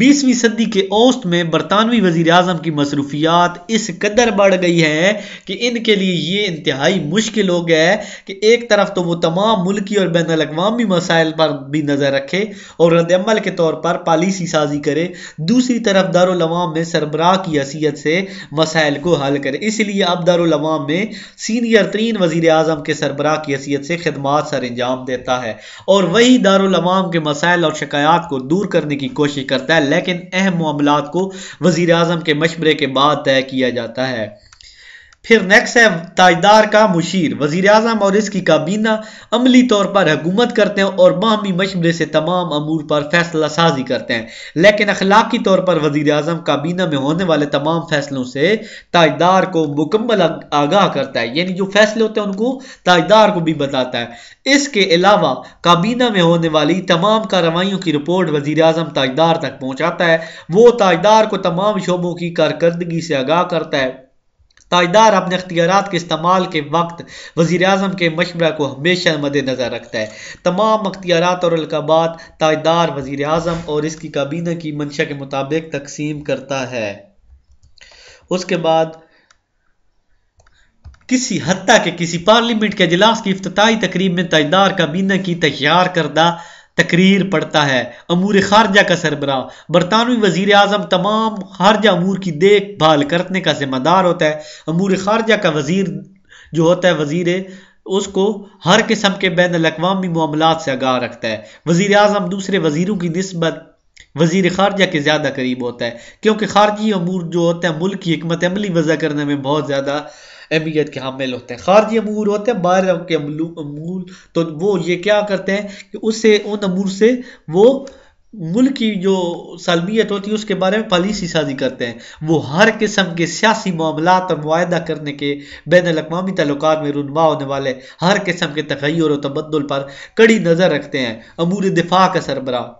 20ویں صدی کے اوسط میں برطانوی وزیر اعظم کی مصروفیات اس قدر بڑھ گئی ہیں کہ ان کے لیے یہ انتہائی مشکل ہو گیا ہے کہ ایک طرف تو وہ تمام ملکی اور بین الاقوامی مسائل پر بھی نظر رکھے اور رد عمل کے طور پر پالیسی سازی کرے، دوسری طرف دارالعوام میں سربراہ کی حیثیت سے مسائل کو حل کرے۔ اس لیے اب دارالعوام میں سینئر ترین وزیر اعظم کے سربراہ کی حیثیت سے خدمات سر انجام دیتا ہے اور وہی دارالعوام کے مسائل اور شکایات کو دور کرنے کی کوشش کرتا ہے، لیکن اہم معاملات کو وزیر اعظم کے مشورے کے بعد طے کیا جاتا ہے۔ پھر نیکسٹ ہے تاجدار کا مشیر۔ وزیر اعظم اور اس کی کابینہ عملی طور پر حکومت کرتے ہیں اور باہمی مشورے سے تمام امور پر فیصلہ سازی کرتے ہیں، لیکن اخلاقی طور پر وزیر اعظم کابینہ میں ہونے والے تمام فیصلوں سے تاجدار کو مکمل آگاہ کرتا ہے، یعنی جو فیصلے ہوتے ہیں ان کو تاجدار کو بھی بتاتا ہے۔ اس کے علاوہ کابینہ میں ہونے والی تمام کارروائیوں کی رپورٹ وزیر اعظم تاجدار تک پہنچاتا ہے، وہ تاجدار کو تمام شعبوں کی کارکردگی سے آگاہ کرتا ہے۔ تاجدار اپنے اختیارات کے استعمال کے وقت وزیر اعظم کے مشورہ کو ہمیشہ مد نظر رکھتا ہے۔ تمام اختیارات اور القابات تاجدار وزیر اعظم اور اس کی کابینہ کی منشا کے مطابق تقسیم کرتا ہے۔ اس کے بعد حتیٰ کہ کسی پارلیمنٹ کے اجلاس کی افتتاحی تقریب میں تاجدار کابینہ کی تیار کردہ تقریر پڑھتا ہے۔ امور خارجہ کا سربراہ برطانوی وزیر اعظم تمام خارجہ امور کی دیکھ بھال کرنے کا ذمہ دار ہوتا ہے۔ امور خارجہ کا وزیر جو ہوتا ہے وزیر اس کو ہر قسم کے بین الاقوامی معاملات سے آگاہ رکھتا ہے۔ وزیر اعظم دوسرے وزیروں کی نسبت وزیر خارجہ کے زیادہ قریب ہوتا ہے، کیونکہ خارجی امور جو ہوتے ہیں ملک کی حکمت عملی وضع کرنے میں بہت زیادہ اہمیت کے حامل ہوتے ہیں۔ خارجی امور ہوتے ہیں باہر کے امور، تو وہ یہ کیا کرتے ہیں کہ اس سے ان امور سے وہ ملک کی جو سالمیت ہوتی ہے اس کے بارے میں پالیسی سازی کرتے ہیں۔ وہ ہر قسم کے سیاسی معاملات اور معاہدہ کرنے کے بین الاقوامی تعلقات میں رونما ہونے والے ہر قسم کے تغیر و تبدل پر کڑی نظر رکھتے ہیں۔ امور دفاع کا سربراہ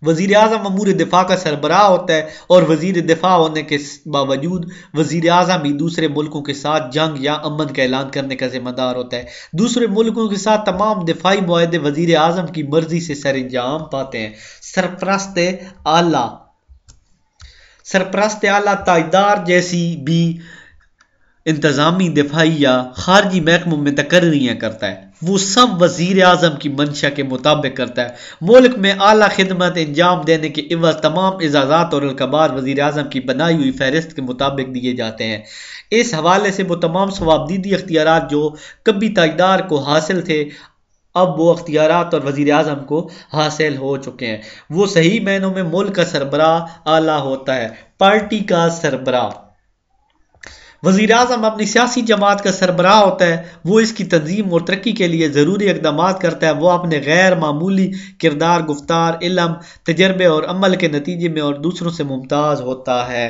وزیر اعظم امور دفاع کا سربراہ ہوتا ہے اور وزیر دفاع ہونے کے باوجود وزیر اعظم ہی دوسرے ملکوں کے ساتھ جنگ یا امن کا اعلان کرنے کا ذمہ دار ہوتا ہے۔ دوسرے ملکوں کے ساتھ تمام دفاعی معاہدے وزیر اعظم کی مرضی سے سر انجام پاتے ہیں۔ سرپرست اعلیٰ تاجدار جیسی بھی انتظامی، دفاعی یا خارجی محکموں میں تقرریاں کرتا ہے، وہ سب وزیر اعظم کی منشا کے مطابق کرتا ہے۔ ملک میں اعلیٰ خدمت انجام دینے کے عوض تمام اعزازات اور القابات وزیر اعظم کی بنائی ہوئی فہرست کے مطابق دیے جاتے ہیں۔ اس حوالے سے وہ تمام ثوابدیدی اختیارات جو کبھی تاجدار کو حاصل تھے اب وہ اختیارات اور وزیر اعظم کو حاصل ہو چکے ہیں۔ وہ صحیح معنوں میں ملک کا سربراہ اعلیٰ ہوتا ہے۔ پارٹی کا سربراہ وزیر اعظم اپنی سیاسی جماعت کا سربراہ ہوتا ہے، وہ اس کی تنظیم اور ترقی کے لیے ضروری اقدامات کرتا ہے۔ وہ اپنے غیر معمولی کردار، گفتار، علم، تجربے اور عمل کے نتیجے میں اور دوسروں سے ممتاز ہوتا ہے۔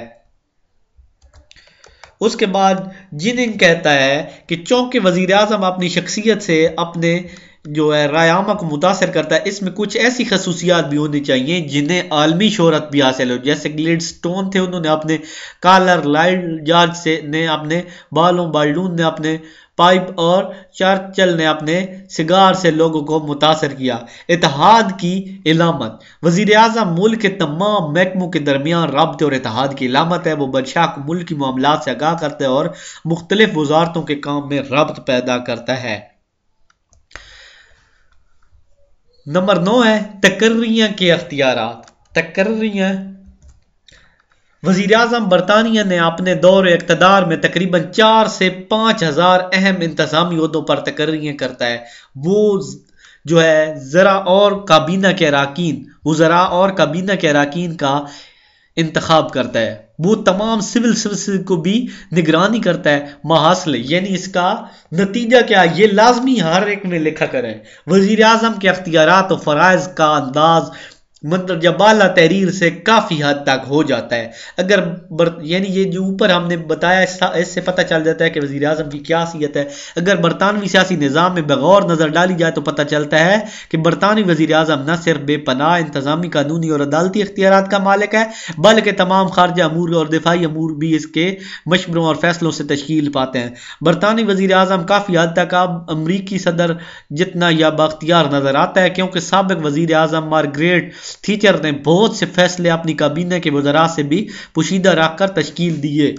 اس کے بعد جننگ کہتا ہے کہ چونکہ وزیر اعظم اپنی شخصیت سے اپنے جو ہے رائے عامہ کو متاثر کرتا ہے، اس میں کچھ ایسی خصوصیات بھی ہونی چاہیے جنہیں عالمی شہرت بھی حاصل ہو، جیسے گلیڈ سٹون تھے، انہوں نے اپنے کالر، لائل جارج نے اپنے بالوں، بالڈون نے اپنے پائپ اور چرچل نے اپنے سگار سے لوگوں کو متاثر کیا۔ اتحاد کی علامت وزیر اعظم ملک کے تمام محکموں کے درمیان رابطے اور اتحاد کی علامت ہے۔ وہ بادشاہ کو ملک کی معاملات سے آگاہ کرتا ہے اور مختلف وزارتوں کے کام میں ربط پیدا کرتا ہے۔ نمبر 9 ہے تقرریاں کے اختیارات۔ تقرریاں وزیر اعظم برطانیہ نے اپنے دور اقتدار میں تقریباً 4 سے 5 ہزار اہم انتظامی عہدوں پر تقرریاں کرتا ہے۔ وہ جو ہے وزراء اور کابینہ کے اراکین کا انتخاب کرتا ہے۔ وہ تمام سول سروسز کو بھی نگرانی کرتا ہے۔ محاصلے یعنی اس کا نتیجہ کیا، یہ لازمی ہر ایک میں لکھا کریں۔ وزیر اعظم کے اختیارات و فرائض کا انداز مندرجہ بالا تحریر سے کافی حد تک ہو جاتا ہے۔ اگر یعنی یہ جو اوپر ہم نے بتایا اس سے پتہ چل جاتا ہے کہ وزیر اعظم کی کیا حیثیت ہے۔ اگر برطانوی سیاسی نظام میں بغور نظر ڈالی جائے تو پتہ چلتا ہے کہ برطانوی وزیر اعظم نہ صرف بے پناہ انتظامی، قانونی اور عدالتی اختیارات کا مالک ہے، بلکہ تمام خارجہ امور اور دفاعی امور بھی اس کے مشوروں اور فیصلوں سے تشکیل پاتے ہیں۔ برطانوی وزیر اعظم کافی حد تک اب امریکی صدر جتنا یا بااختیار نظر آتا ہے، کیونکہ سابق وزیر اعظم مارگریٹ تھیچر نے بہت سے فیصلے اپنی کابینہ کے وزراء سے بھی پوشیدہ رکھ کر تشکیل دیے۔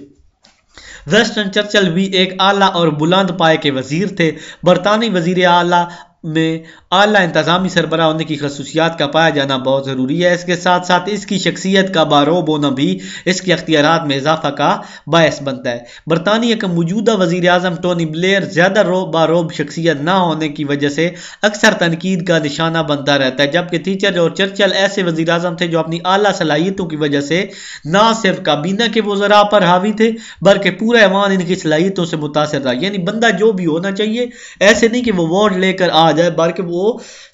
ویسٹن چرچل بھی ایک اعلیٰ اور بلند پائے کے وزیر تھے۔ برطانوی وزیر اعلیٰ میں اعلیٰ انتظامی سربراہ ہونے کی خصوصیات کا پایا جانا بہت ضروری ہے۔ اس کے ساتھ ساتھ اس کی شخصیت کا باروب ہونا بھی اس کے اختیارات میں اضافہ کا باعث بنتا ہے۔ برطانیہ کا موجودہ وزیر اعظم ٹونی بلیئر زیادہ باروب شخصیت نہ ہونے کی وجہ سے اکثر تنقید کا نشانہ بنتا رہتا ہے، جبکہ تھیچر اور چرچل ایسے وزیر اعظم تھے جو اپنی اعلیٰ صلاحیتوں کی وجہ سے نہ صرف کابینہ کے وزراء پر حاوی تھے بلکہ پورا ایوان ان کی صلاحیتوں سے متاثر رہا۔ یعنی بندہ جو بھی ہونا چاہیے ایسے نہیں کہ وہ ووٹ لے کر آ جائے، بلکہ وہ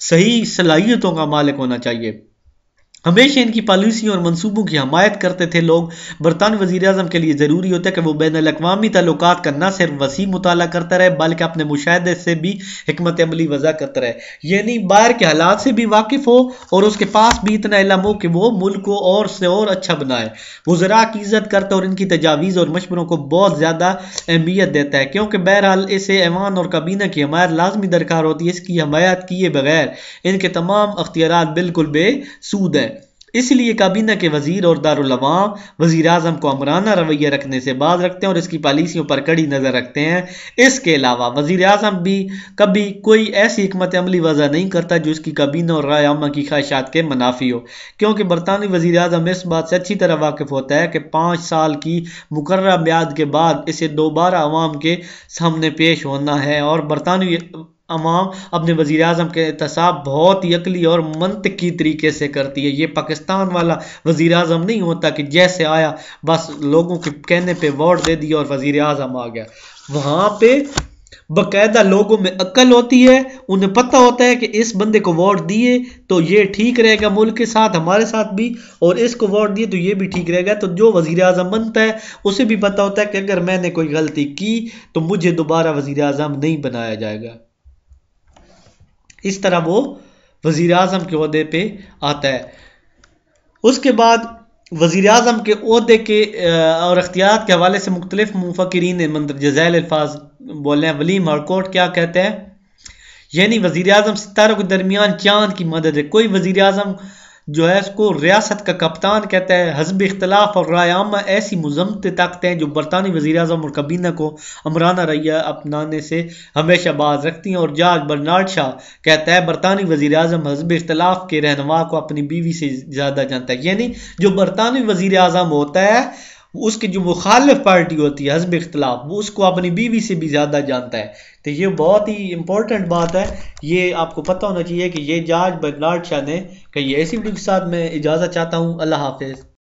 صحیح صلاحیتوں کا مالک ہونا چاہیے۔ ہمیشہ ان کی پالیسیوں اور منصوبوں کی حمایت کرتے تھے لوگ۔ برطانوی وزیر اعظم کے لیے ضروری ہوتا ہے کہ وہ بین الاقوامی تعلقات کا نہ صرف وسیع مطالعہ کرتا رہے بلکہ اپنے مشاہدے سے بھی حکمت عملی وضع کرتا رہے، یعنی باہر کے حالات سے بھی واقف ہو اور اس کے پاس بھی اتنا علم ہو کہ وہ ملک کو اور سے اور اچھا بنائے۔ وزراء کی عزت کرتا اور ان کی تجاویز اور مشوروں کو بہت زیادہ اہمیت دیتا ہے، کیونکہ بہرحال اسے ایوان اور کابینہ کی حمایت لازمی درکار ہوتی ہے۔ اس کی حمایت کیے بغیر ان کے تمام اختیارات بالکل بے سود ہیں۔ اس لیے کابینہ کے وزیر اور دارالعوام وزیر اعظم کو امرانہ رویہ رکھنے سے باز رکھتے ہیں اور اس کی پالیسیوں پر کڑی نظر رکھتے ہیں۔ اس کے علاوہ وزیر اعظم بھی کبھی کوئی ایسی حکمت عملی وضع نہیں کرتا جو اس کی کابینہ اور رائے عامہ کی خواہشات کے منافی ہو، کیونکہ برطانوی وزیر اعظم اس بات سے اچھی طرح واقف ہوتا ہے کہ 5 سال کی مقررہ میعاد کے بعد اسے دوبارہ عوام کے سامنے پیش ہونا ہے، اور برطانوی عوام اپنے وزیر اعظم کے انتخاب بہت ہی عقلی اور منطقی طریقے سے کرتی ہے۔ یہ پاکستان والا وزیر اعظم نہیں ہوتا کہ جیسے آیا بس لوگوں کے کہنے پہ ووٹ دے دیا اور وزیر اعظم آ گیا۔ وہاں پہ باقاعدہ لوگوں میں عقل ہوتی ہے، انہیں پتہ ہوتا ہے کہ اس بندے کو ووٹ دیے تو یہ ٹھیک رہے گا ملک کے ساتھ، ہمارے ساتھ بھی، اور اس کو ووٹ دیے تو یہ بھی ٹھیک رہے گا۔ تو جو وزیر اعظم بنتا ہے اسے بھی پتہ ہوتا ہے کہ اگر میں نے کوئی غلطی کی تو مجھے دوبارہ وزیر اعظم نہیں بنایا جائے گا۔ اس طرح وہ وزیر اعظم کے عہدے پہ آتا ہے۔ اس کے بعد وزیر اعظم کے عہدے کے اور اختیارات کے حوالے سے مختلف مفکرین نے مندرجہ ذیل الفاظ بولے ہیں۔ ولیم ہارکوٹ کیا کہتے ہیں؟ یعنی وزیر اعظم ستاروں کے درمیان چاند کی مدد ہے۔ کوئی وزیر اعظم جو ہے اس کو ریاست کا کپتان کہتا ہے۔ حزب اختلاف اور رائے عامہ ایسی مزمت طاقتیں ہیں جو برطانوی وزیر اعظم اور کابینہ کو امرانہ رویہ اپنانے سے ہمیشہ باز رکھتی ہیں، اور جارج برنارڈ شاہ کہتا ہے برطانوی وزیر اعظم حزب اختلاف کے رہنما کو اپنی بیوی سے زیادہ جانتا ہے۔ یعنی جو برطانوی وزیر اعظم ہوتا ہے اس کی جو مخالف پارٹی ہوتی ہے حزب اختلاف، وہ اس کو اپنی بیوی سے بھی زیادہ جانتا ہے۔ تو یہ بہت ہی امپورٹنٹ بات ہے، یہ آپ کو پتہ ہونا چاہیے کہ یہ جارج برنارڈ شاہ نے کہی ہے۔ اسی ویڈیو کے ساتھ میں اجازت چاہتا ہوں، اللہ حافظ۔